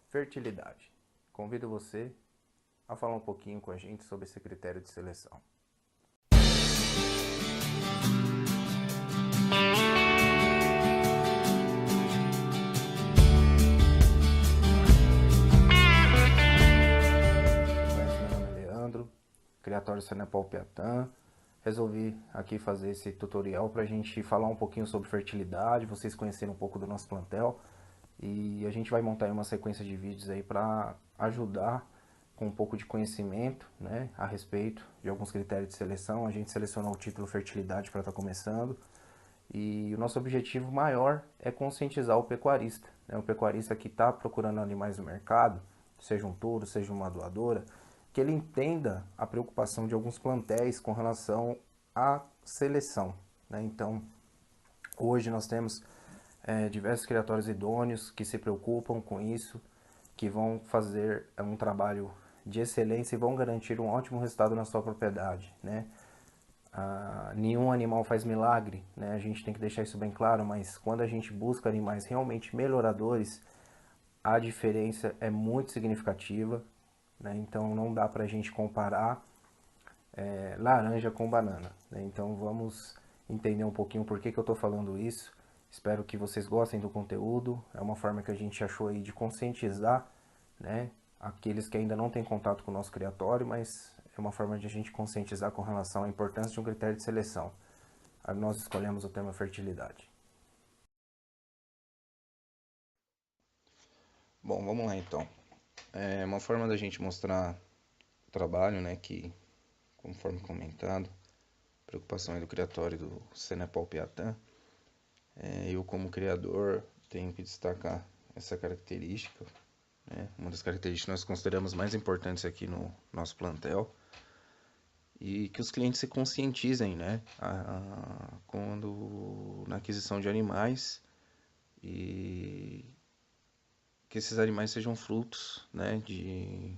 fertilidade. Convido você a falar um pouquinho com a gente sobre esse critério de seleção. Meu nome é Leandro, criatório Senepal Piatã. Resolvi aqui fazer esse tutorial para a gente falar um pouquinho sobre fertilidade, vocês conhecerem um pouco do nosso plantel. E a gente vai montar aí uma sequência de vídeos aí para ajudar com um pouco de conhecimento, né, a respeito de alguns critérios de seleção. A gente selecionou o título fertilidade para estar começando. E o nosso objetivo maior é conscientizar o pecuarista, né? O pecuarista que está procurando animais no mercado, seja um touro, seja uma doadora, que ele entenda a preocupação de alguns plantéis com relação à seleção, né? Então, hoje nós temos diversos criatórios idôneos que se preocupam com isso, que vão fazer um trabalho de excelência e vão garantir um ótimo resultado na sua propriedade, né? Nenhum animal faz milagre, né? A gente tem que deixar isso bem claro, mas quando a gente busca animais realmente melhoradores, a diferença é muito significativa, né? Então não dá para a gente comparar laranja com banana, né? Então vamos entender um pouquinho por que eu estou falando isso. Espero que vocês gostem do conteúdo. É uma forma que a gente achou aí de conscientizar, né, aqueles que ainda não têm contato com o nosso criatório, mas é uma forma de a gente conscientizar com relação à importância de um critério de seleção. Aí nós escolhemos o tema fertilidade. Bom, vamos lá então. É uma forma da gente mostrar o trabalho, né, que, conforme comentado, preocupação aí do criatório do Senepal Piatã. Eu, como criador, tenho que destacar essa característica, né? Uma das características que nós consideramos mais importantes aqui no nosso plantel, e que os clientes se conscientizem, né, quando na aquisição de animais, e que esses animais sejam frutos, né, de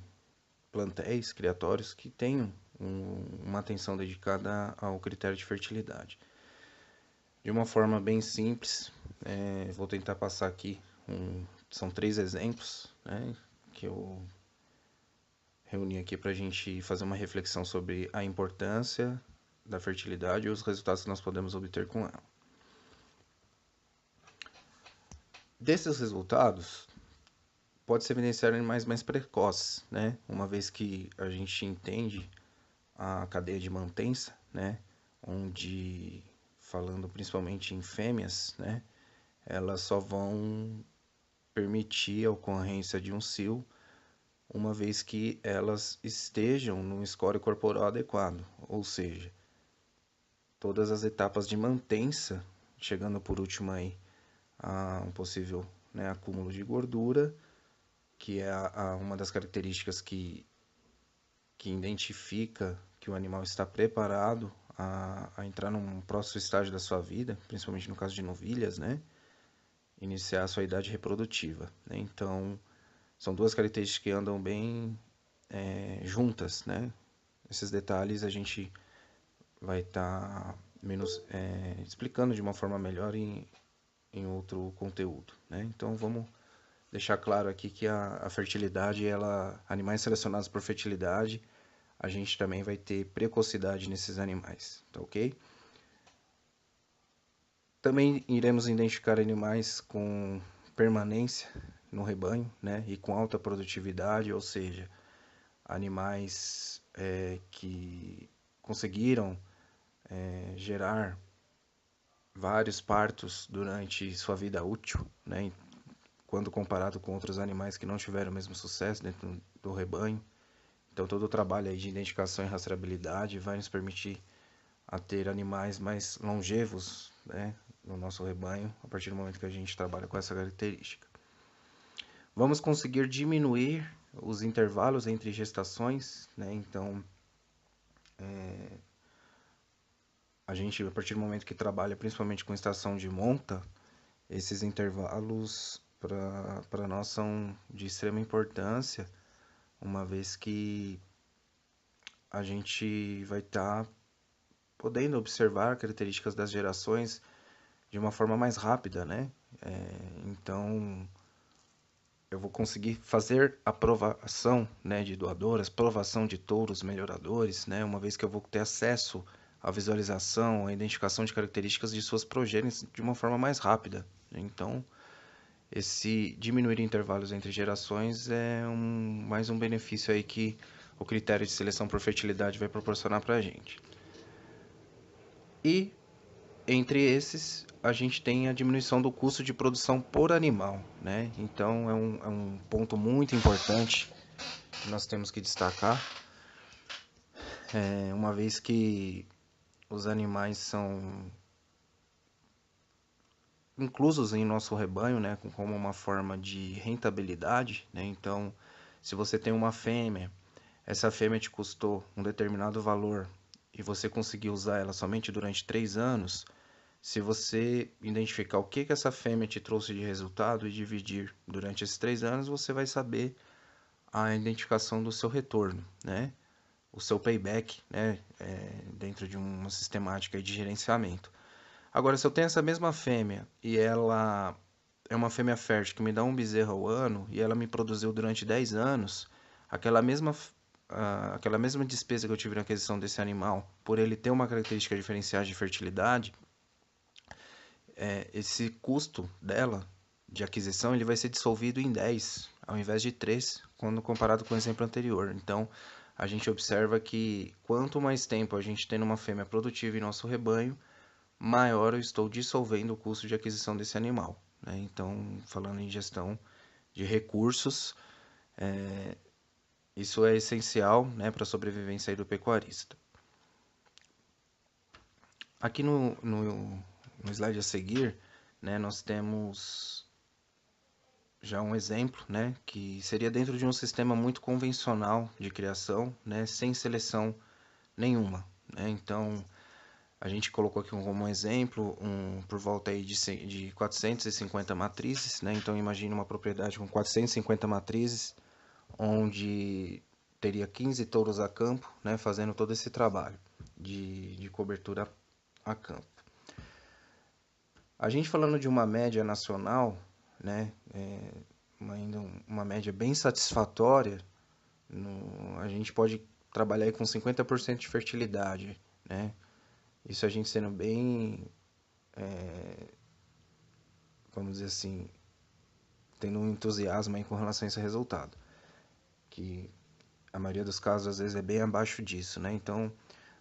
plantéis, criatórios que tenham uma atenção dedicada ao critério de fertilidade. De uma forma bem simples, vou tentar passar aqui, são 3 exemplos, né, que eu reuni aqui para a gente fazer uma reflexão sobre a importância da fertilidade e os resultados que nós podemos obter com ela. Desses resultados, pode-se evidenciar animais mais precoces, né, uma vez que a gente entende a cadeia de mantença, né, onde, falando principalmente em fêmeas, né, elas só vão permitir a ocorrência de um cio uma vez que elas estejam num score corporal adequado, ou seja, todas as etapas de mantença, chegando por último aí a um possível, né, acúmulo de gordura, que é uma das características que identifica que o animal está preparado a entrar num próximo estágio da sua vida, principalmente no caso de novilhas, né? Iniciar a sua idade reprodutiva, né? Então, são duas características que andam bem juntas, né? Esses detalhes a gente vai estar explicando de uma forma melhor em outro conteúdo, né? Então, vamos deixar claro aqui que a fertilidade, animais selecionados por fertilidade, a gente também vai ter precocidade nesses animais, tá ok? Também iremos identificar animais com permanência no rebanho, né, e com alta produtividade, ou seja, animais que conseguiram gerar vários partos durante sua vida útil, né, quando comparado com outros animais que não tiveram o mesmo sucesso dentro do rebanho. Então todo o trabalho aí de identificação e rastreabilidade vai nos permitir a ter animais mais longevos, né, no nosso rebanho, a partir do momento que a gente trabalha com essa característica. Vamos conseguir diminuir os intervalos entre gestações, né? Então, a gente, a partir do momento que trabalha principalmente com estação de monta, esses intervalos para nós são de extrema importância, uma vez que a gente vai estar podendo observar características das gerações de uma forma mais rápida, né? Então, eu vou conseguir fazer a provação, né, de doadoras, provação de touros melhoradores, né, uma vez que eu vou ter acesso à visualização, à identificação de características de suas progênies de uma forma mais rápida. Então, esse diminuir intervalos entre gerações é mais um benefício aí que o critério de seleção por fertilidade vai proporcionar para a gente. E entre esses, a gente tem a diminuição do custo de produção por animal, né? Então é um ponto muito importante que nós temos que destacar, uma vez que os animais são inclusos em nosso rebanho, né, como uma forma de rentabilidade, né? Então, se você tem uma fêmea, essa fêmea te custou um determinado valor e você conseguiu usar ela somente durante 3 anos, se você identificar o que essa fêmea te trouxe de resultado e dividir durante esses 3 anos, você vai saber a identificação do seu retorno, né? O seu payback, né? Dentro de uma sistemática de gerenciamento. Agora, se eu tenho essa mesma fêmea e ela é uma fêmea fértil que me dá um bezerro ao ano e ela me produziu durante 10 anos, aquela mesma, aquela mesma despesa que eu tive na aquisição desse animal, por ele ter uma característica diferenciada de fertilidade, esse custo dela de aquisição ele vai ser dissolvido em 10 ao invés de 3 quando comparado com o exemplo anterior. Então, a gente observa que quanto mais tempo a gente tem numa fêmea produtiva em nosso rebanho, maior eu estou dissolvendo o custo de aquisição desse animal, né? Então, falando em gestão de recursos, isso é essencial, né, para a sobrevivência aí do pecuarista. Aqui no slide a seguir, né, nós temos já um exemplo, né, que seria dentro de um sistema muito convencional de criação, né, sem seleção nenhuma, né? Então, a gente colocou aqui como exemplo por volta aí de 450 matrizes, né? Então, imagine uma propriedade com 450 matrizes, onde teria 15 touros a campo, né, fazendo todo esse trabalho de cobertura a campo. A gente falando de uma média nacional, né, ainda uma média bem satisfatória, a gente pode trabalhar aí com 50% de fertilidade, né? Isso a gente sendo bem, vamos dizer assim, tendo um entusiasmo aí com relação a esse resultado, que a maioria dos casos às vezes é bem abaixo disso, né? Então,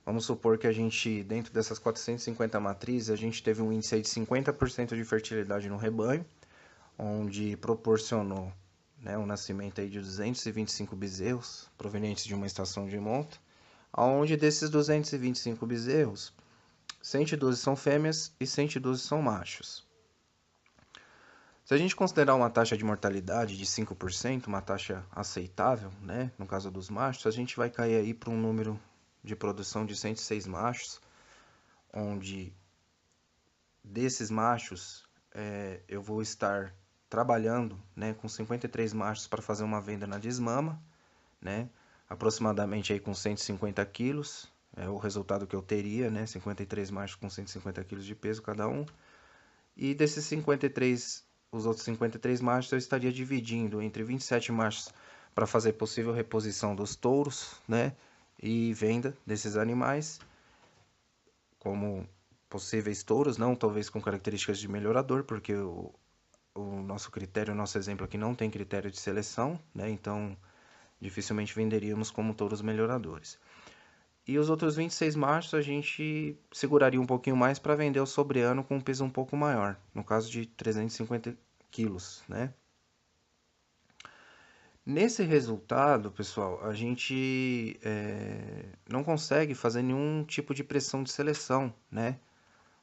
vamos supor que a gente, dentro dessas 450 matrizes, a gente teve um índice aí de 50% de fertilidade no rebanho, onde proporcionou, né, um nascimento aí de 225 bezerros, provenientes de uma estação de monta, onde desses 225 bezerros, 112 são fêmeas e 112 são machos. Se a gente considerar uma taxa de mortalidade de 5%, uma taxa aceitável, né, no caso dos machos, a gente vai cair aí para um número de produção de 106 machos, onde desses machos eu vou estar trabalhando, né, com 53 machos para fazer uma venda na desmama, né, aproximadamente aí com 150 quilos, é o resultado que eu teria, né, 53 machos com 150 quilos de peso cada um, e desses 53, os outros 53 machos eu estaria dividindo entre 27 machos para fazer possível reposição dos touros, né, e venda desses animais, como possíveis touros, não talvez com características de melhorador, porque o nosso critério, o nosso exemplo aqui não tem critério de seleção, né? Então dificilmente venderíamos como touros melhoradores. E os outros 26 machos a gente seguraria um pouquinho mais para vender o sobreano com um peso um pouco maior, no caso de 350 quilos, né? Nesse resultado, pessoal, a gente não consegue fazer nenhum tipo de pressão de seleção, né?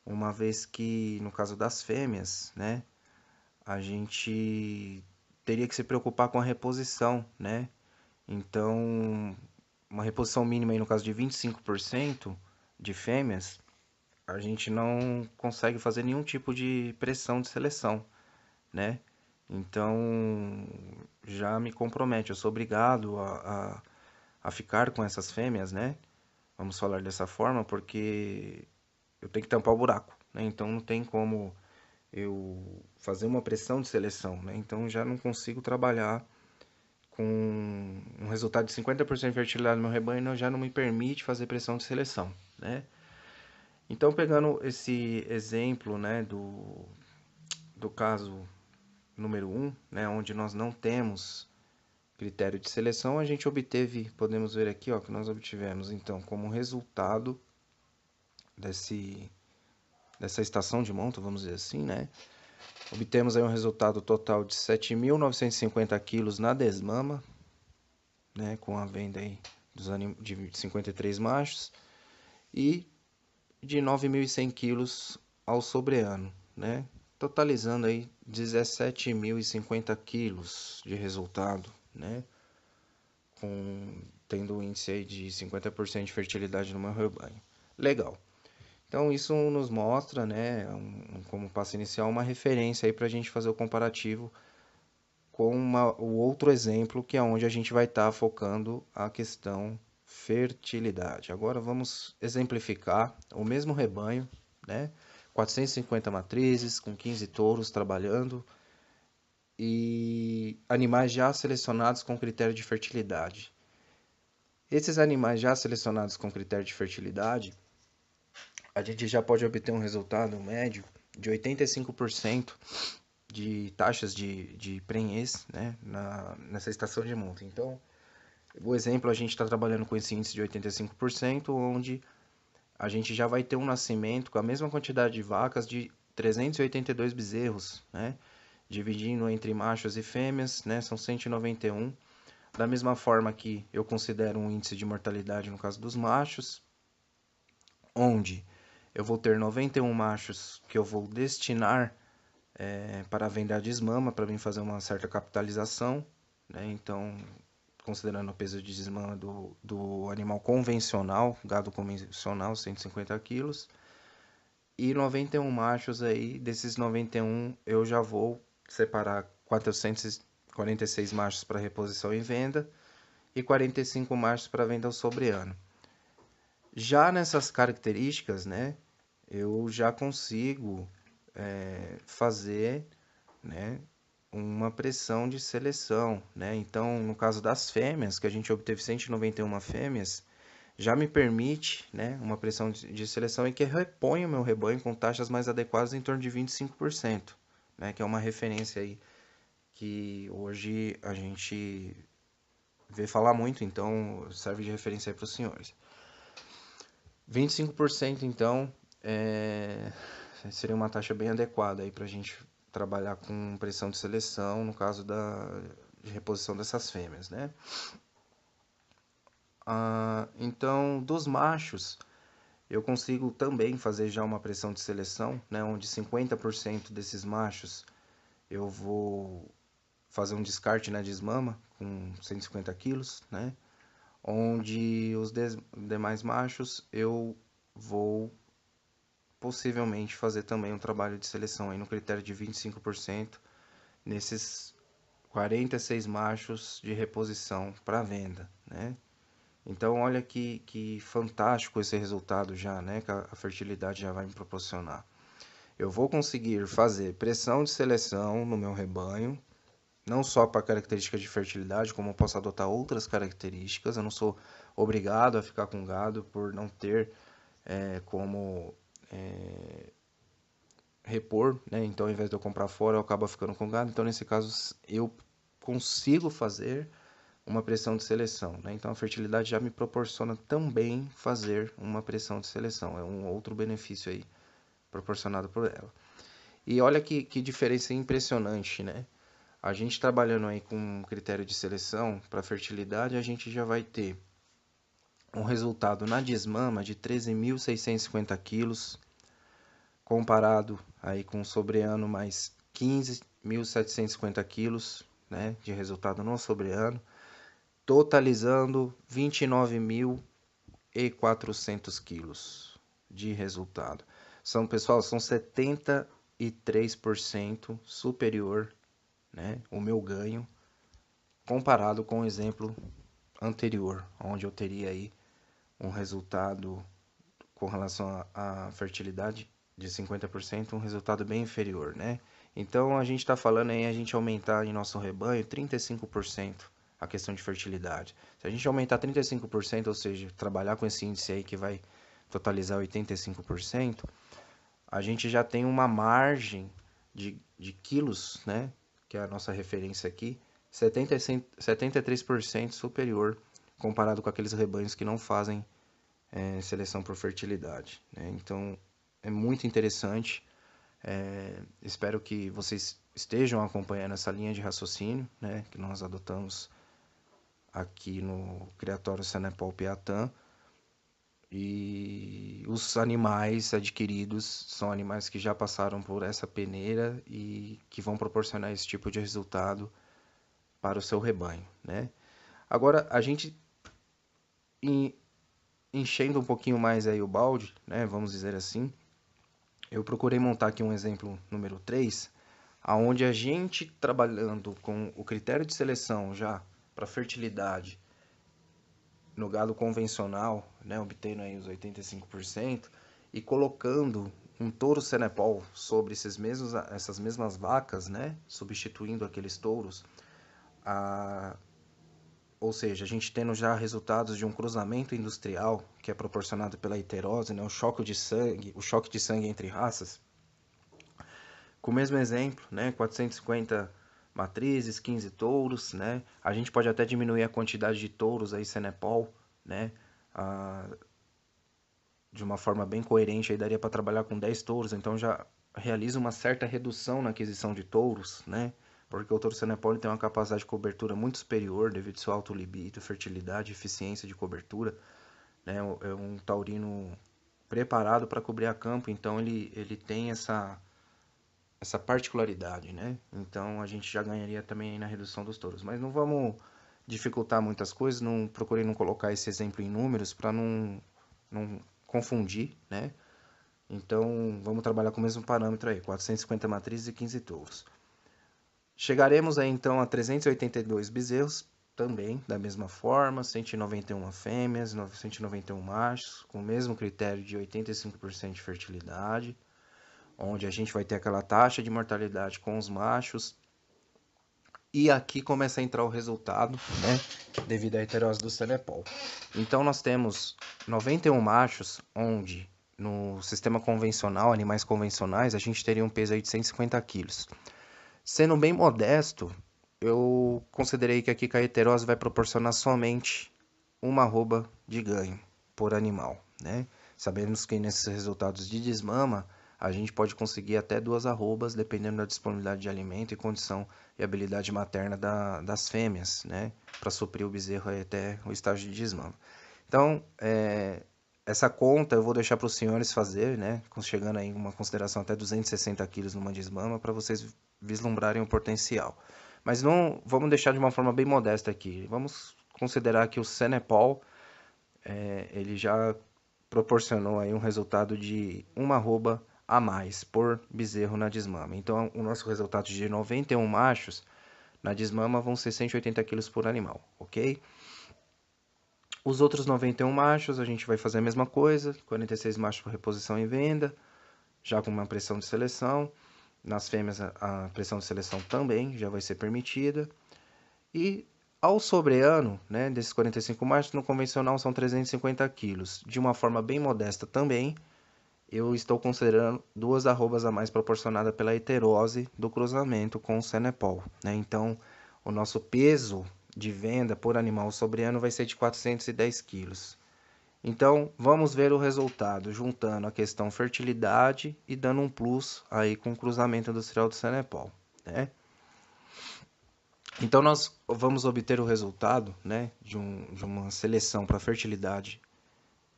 Uma vez que, no caso das fêmeas, né, a gente teria que se preocupar com a reposição, né? Então, uma reposição mínima aí no caso de 25% de fêmeas, a gente não consegue fazer nenhum tipo de pressão de seleção, né? Então, já me compromete, eu sou obrigado a ficar com essas fêmeas, né? Vamos falar dessa forma, porque eu tenho que tampar o buraco, né? Então, não tem como eu fazer uma pressão de seleção, né? Então já não consigo trabalhar com um resultado de 50% de fertilidade no meu rebanho, já não me permite fazer pressão de seleção, né? Então, pegando esse exemplo, né, do caso número 1, né, onde nós não temos critério de seleção, a gente obteve, podemos ver aqui, ó, que nós obtivemos, então, como resultado dessa estação de monta, vamos dizer assim, né, obtemos aí um resultado total de 7.950 quilos na desmama, né, com a venda aí de 53 machos, e de 9.100 quilos ao sobreano, né, totalizando aí 17.050 quilos de resultado, né, tendo um índice aí de 50% de fertilidade no meu rebanho. Legal. Então isso nos mostra, né, como passo inicial, uma referência aí para a gente fazer o comparativo com o outro exemplo, que é onde a gente vai estar focando a questão fertilidade. Agora vamos exemplificar o mesmo rebanho, né, 450 matrizes, com 15 touros trabalhando, e animais já selecionados com critério de fertilidade. Esses animais já selecionados com critério de fertilidade, a gente já pode obter um resultado médio de 85% de taxas de prenhez, né, nessa estação de monta. Então, o exemplo, a gente está trabalhando com esse índice de 85%, onde a gente já vai ter um nascimento com a mesma quantidade de vacas de 382 bezerros, né, dividindo entre machos e fêmeas, né, são 191. Da mesma forma que eu considero um índice de mortalidade no caso dos machos, onde eu vou ter 91 machos que eu vou destinar para a venda de desmama, para mim fazer uma certa capitalização, né? Então, considerando o peso de desmama do animal convencional, gado convencional, 150 quilos, e 91 machos aí, desses 91 eu já vou separar 446 machos para reposição e venda, e 45 machos para venda ao sobreano. Já nessas características, né, eu já consigo fazer, né, uma pressão de seleção, né? Então, no caso das fêmeas, que a gente obteve 191 fêmeas, já me permite, né, uma pressão de seleção e que repõe o meu rebanho com taxas mais adequadas em torno de 25%, né, que é uma referência aí que hoje a gente vê falar muito, então serve de referência aí para os senhores. 25% então seria uma taxa bem adequada aí para a gente trabalhar com pressão de seleção no caso de reposição dessas fêmeas, né? Então, dos machos, eu consigo também fazer já uma pressão de seleção, né? Onde 50% desses machos eu vou fazer um descarte na desmama com 150 quilos, né? Onde os demais machos eu vou possivelmente fazer também um trabalho de seleção aí no critério de 25% nesses 46 machos de reposição para venda, né? Então olha que fantástico esse resultado já, né? Que a fertilidade já vai me proporcionar. Eu vou conseguir fazer pressão de seleção no meu rebanho, não só para características de fertilidade, como eu posso adotar outras características. Eu não sou obrigado a ficar com gado por não ter como repor, né? Então, ao invés de eu comprar fora, eu acabo ficando com gado. Então, nesse caso, eu consigo fazer uma pressão de seleção, né? Então, a fertilidade já me proporciona também fazer uma pressão de seleção. É um outro benefício aí proporcionado por ela. E olha que diferença impressionante, né? A gente trabalhando aí com critério de seleção para fertilidade, a gente já vai ter um resultado na desmama de 13.650 quilos, comparado aí com o sobreano mais 15.750 quilos, né, de resultado no sobreano, totalizando 29.400 quilos de resultado. Pessoal, são 73% superior, né, o meu ganho, comparado com o exemplo anterior, onde eu teria aí um resultado com relação à fertilidade de 50%, um resultado bem inferior, né? Então a gente está falando aí a gente aumentar em nosso rebanho 35% a questão de fertilidade. Se a gente aumentar 35%, ou seja, trabalhar com esse índice aí que vai totalizar 85%, a gente já tem uma margem de quilos, né? Que é a nossa referência aqui, 73% superior comparado com aqueles rebanhos que não fazem seleção por fertilidade, né? Então é muito interessante. Espero que vocês estejam acompanhando essa linha de raciocínio, né, que nós adotamos aqui no Criatório Senepol Piatã. E os animais adquiridos são animais que já passaram por essa peneira e que vão proporcionar esse tipo de resultado para o seu rebanho, né? Agora, a gente enchendo um pouquinho mais aí o balde, né, vamos dizer assim, eu procurei montar aqui um exemplo número 3, aonde a gente trabalhando com o critério de seleção já para fertilidade no gado convencional, né, obtendo aí os 85%, e colocando um touro Senepol sobre essas mesmas vacas, né, substituindo aqueles touros, ou seja, a gente tendo já resultados de um cruzamento industrial que é proporcionado pela heterose, né, o choque de sangue entre raças. Com o mesmo exemplo, né, 450 matrizes, 15 touros, né? A gente pode até diminuir a quantidade de touros aí Senepol, né? De uma forma bem coerente, aí daria para trabalhar com 10 touros, então já realiza uma certa redução na aquisição de touros, né? Porque o touro Senepol tem uma capacidade de cobertura muito superior devido ao seu alto libido, fertilidade, eficiência de cobertura, né? É um taurino preparado para cobrir a campo, então ele tem essa particularidade, né? Então a gente já ganharia também na redução dos touros. Mas não vamos dificultar muitas coisas, não procurei não colocar esse exemplo em números para não confundir, né? Então vamos trabalhar com o mesmo parâmetro aí, 450 matrizes e 15 touros. Chegaremos aí então a 382 bezerros, também da mesma forma, 191 fêmeas, 191 machos, com o mesmo critério de 85% de fertilidade, onde a gente vai ter aquela taxa de mortalidade com os machos. E aqui começa a entrar o resultado, né, devido à heterose do Senepol. Então nós temos 91 machos, onde no sistema convencional, animais convencionais, a gente teria um peso aí de 150 quilos. Sendo bem modesto, eu considerei que aqui a heterose vai proporcionar somente uma arroba de ganho por animal, né? Sabemos que nesses resultados de desmama, a gente pode conseguir até 2 arrobas, dependendo da disponibilidade de alimento e condição e habilidade materna das fêmeas, né? Para suprir o bezerro até o estágio de desmama. Então, essa conta eu vou deixar para os senhores fazer, né? Chegando aí uma consideração até 260 quilos numa desmama, para vocês vislumbrarem o potencial. Mas não vamos deixar de uma forma bem modesta aqui. Vamos considerar que o Senepol ele já proporcionou aí um resultado de uma arroba a mais por bezerro na desmama. Então, o nosso resultado de 91 machos na desmama vão ser 180 quilos por animal, ok? Os outros 91 machos, a gente vai fazer a mesma coisa, 46 machos por reposição e venda, já com uma pressão de seleção. Nas fêmeas, a pressão de seleção também já vai ser permitida. E ao sobreano, né, desses 45 machos, no convencional são 350 quilos. De uma forma bem modesta também, eu estou considerando 2 arrobas a mais proporcionada pela heterose do cruzamento com o Senepol, né? Então, o nosso peso de venda por animal sobreano vai ser de 410 quilos. Então, vamos ver o resultado, juntando a questão fertilidade e dando um plus aí com o cruzamento industrial do Senepol, né? Então, nós vamos obter o resultado, né, de uma seleção para fertilidade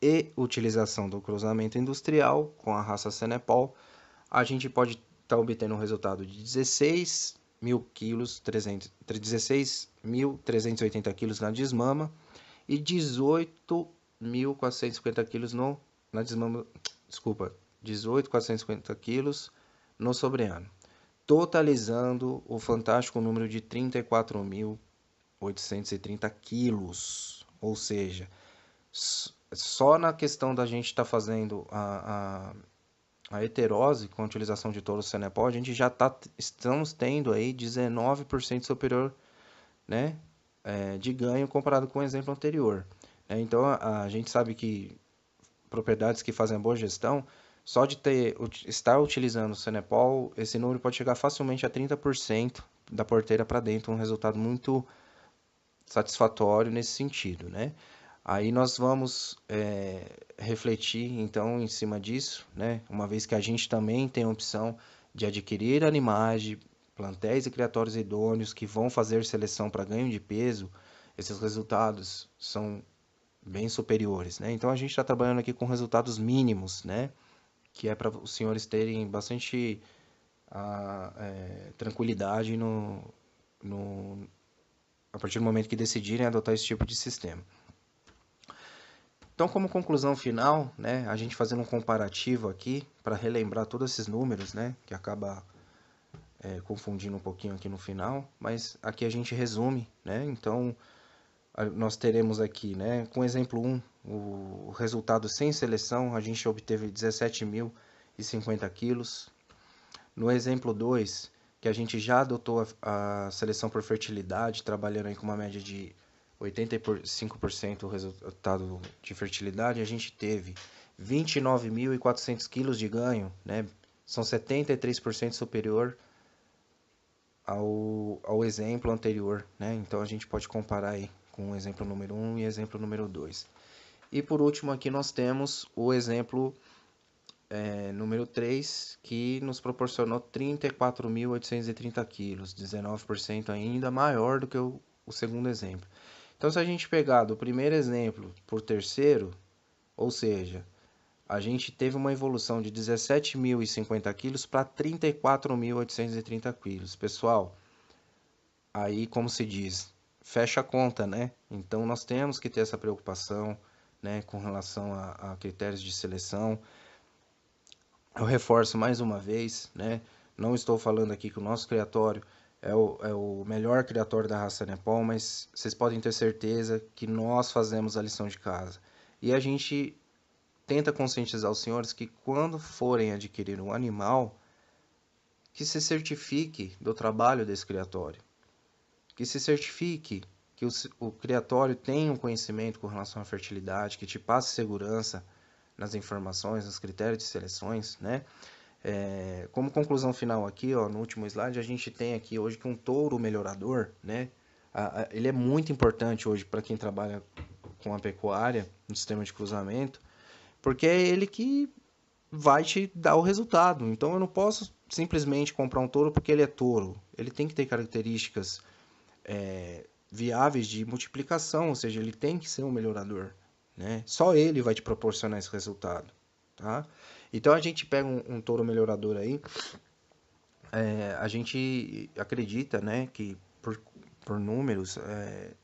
e utilização do cruzamento industrial com a raça Senepol. A gente pode estar obtendo um resultado de 16.000 quilos, 16.380 quilos na desmama e 18.450 quilos na desmama, desculpa, 18.450 quilos no sobreano, totalizando o fantástico número de 34.830 quilos, ou seja, só na questão da gente estar fazendo a heterose com a utilização de touro Cenepol, a gente já estamos tendo aí 19% superior, né, de ganho comparado com o exemplo anterior. Então, a gente sabe que propriedades que fazem boa gestão, só de estar utilizando o Cenepol, esse número pode chegar facilmente a 30% da porteira para dentro, um resultado muito satisfatório nesse sentido, né? Aí nós vamos refletir então em cima disso, né? Uma vez que a gente também tem a opção de adquirir animais de plantéis e criatórios idôneos que vão fazer seleção para ganho de peso, esses resultados são bem superiores, né? Então a gente está trabalhando aqui com resultados mínimos, né? Que é para os senhores terem bastante tranquilidade no, a partir do momento que decidirem adotar esse tipo de sistema. Então, como conclusão final, né, a gente fazendo um comparativo aqui para relembrar todos esses números, né, que acaba confundindo um pouquinho aqui no final, mas aqui a gente resume, né? Então, nós teremos aqui, né, com exemplo 1, o resultado sem seleção, a gente obteve 17.050 quilos. No exemplo 2, que a gente já adotou a seleção por fertilidade, trabalhando aí com uma média de 85% o resultado de fertilidade, a gente teve 29.400 quilos de ganho, né? São 73% superior ao exemplo anterior, né? Então a gente pode comparar aí com o exemplo número 1 e exemplo número 2. E por último aqui nós temos o exemplo número 3, que nos proporcionou 34.830 quilos, 19% ainda maior do que o segundo exemplo. Então, se a gente pegar do primeiro exemplo por terceiro, ou seja, a gente teve uma evolução de 17.050 quilos para 34.830 quilos. Pessoal, aí, como se diz, fecha a conta, né? Então, nós temos que ter essa preocupação, né, com relação a critérios de seleção. Eu reforço mais uma vez, né? Não estou falando aqui que o nosso criatório é o melhor criatório da raça Nepal, mas vocês podem ter certeza que nós fazemos a lição de casa. E a gente tenta conscientizar os senhores que quando forem adquirir um animal, que se certifique do trabalho desse criatório. Que se certifique que o criatório tem um conhecimento com relação à fertilidade, que te passe segurança nas informações, nos critérios de seleções, né? Como conclusão final aqui, ó, no último slide, a gente tem aqui hoje que um touro melhorador, né? Ele é muito importante hoje para quem trabalha com a pecuária, no sistema de cruzamento, porque é ele que vai te dar o resultado. Então eu não posso simplesmente comprar um touro porque ele é touro. Ele tem que ter características viáveis de multiplicação, ou seja, ele tem que ser um melhorador, né? Só ele vai te proporcionar esse resultado, tá? Então a gente pega um touro melhorador aí, a gente acredita, né, que por números,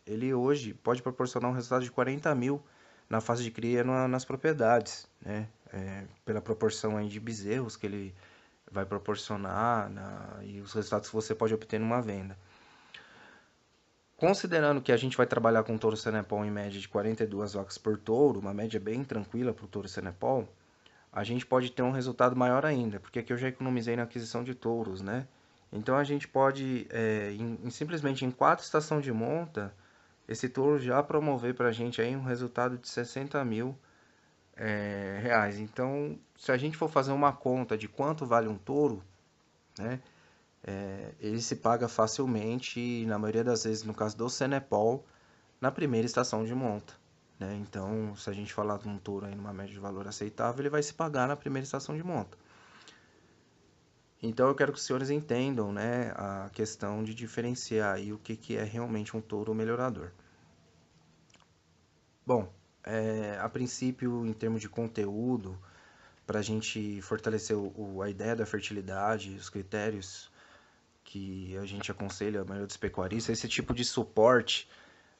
ele hoje pode proporcionar um resultado de 40 mil na fase de cria nas propriedades, né? Pela proporção aí de bezerros que ele vai proporcionar e os resultados que você pode obter numa venda. Considerando que a gente vai trabalhar com touro Cenepol em média de 42 vacas por touro, uma média bem tranquila para o touro Cenepol, a gente pode ter um resultado maior ainda, porque aqui eu já economizei na aquisição de touros, né? Então a gente pode, simplesmente em 4 estações de monta, esse touro já promover para a gente aí um resultado de 60 mil reais. Então, se a gente for fazer uma conta de quanto vale um touro, né? Ele se paga facilmente, e na maioria das vezes, no caso do Cenepol, na primeira estação de monta, né? Então, se a gente falar de um touro aí numa média de valor aceitável, ele vai se pagar na primeira estação de monta. Então, eu quero que os senhores entendam, né, a questão de diferenciar aí o que é realmente um touro melhorador. Bom, a princípio, em termos de conteúdo, para a gente fortalecer a ideia da fertilidade, os critérios que a gente aconselha a maioria dos pecuaristas, esse tipo de suporte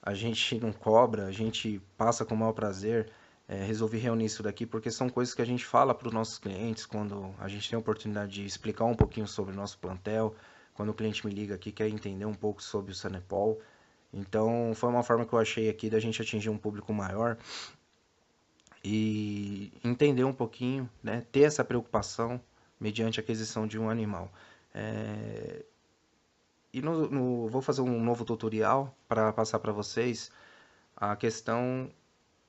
a gente não cobra, a gente passa com o maior prazer. Resolvi reunir isso daqui porque são coisas que a gente fala para os nossos clientes quando a gente tem a oportunidade de explicar um pouquinho sobre o nosso plantel, quando o cliente me liga aqui quer entender um pouco sobre o Cenepol. Então foi uma forma que eu achei aqui da gente atingir um público maior e entender um pouquinho, né, ter essa preocupação mediante a aquisição de um animal. E vou fazer um novo tutorial para passar para vocês a questão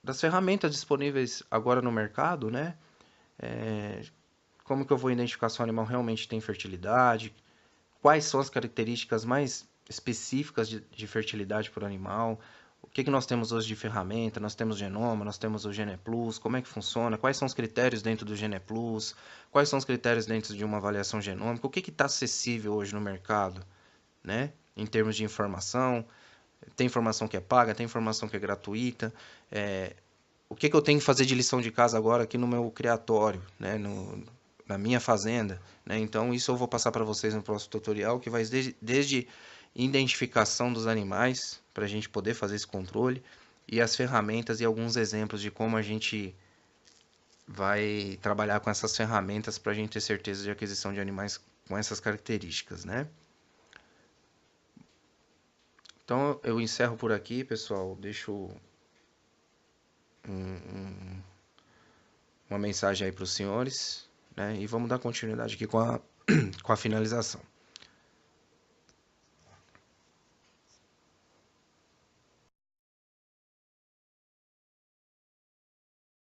das ferramentas disponíveis agora no mercado, né? Como que eu vou identificar se o animal realmente tem fertilidade, quais são as características mais específicas de fertilidade para o animal, o que nós temos hoje de ferramenta, nós temos Genoma, nós temos o GenePlus, como é que funciona, quais são os critérios dentro do GenePlus, quais são os critérios dentro de uma avaliação genômica, o que está acessível hoje no mercado, né? Em termos de informação, tem informação que é paga, tem informação que é gratuita, o que eu tenho que fazer de lição de casa agora aqui no meu criatório, né? Na minha fazenda, né? Então isso eu vou passar para vocês no próximo tutorial, que vai desde identificação dos animais, para a gente poder fazer esse controle, e as ferramentas e alguns exemplos de como a gente vai trabalhar com essas ferramentas para a gente ter certeza de aquisição de animais com essas características, né? Então eu encerro por aqui, pessoal. Deixo uma mensagem aí para os senhores, né? E vamos dar continuidade aqui com a finalização.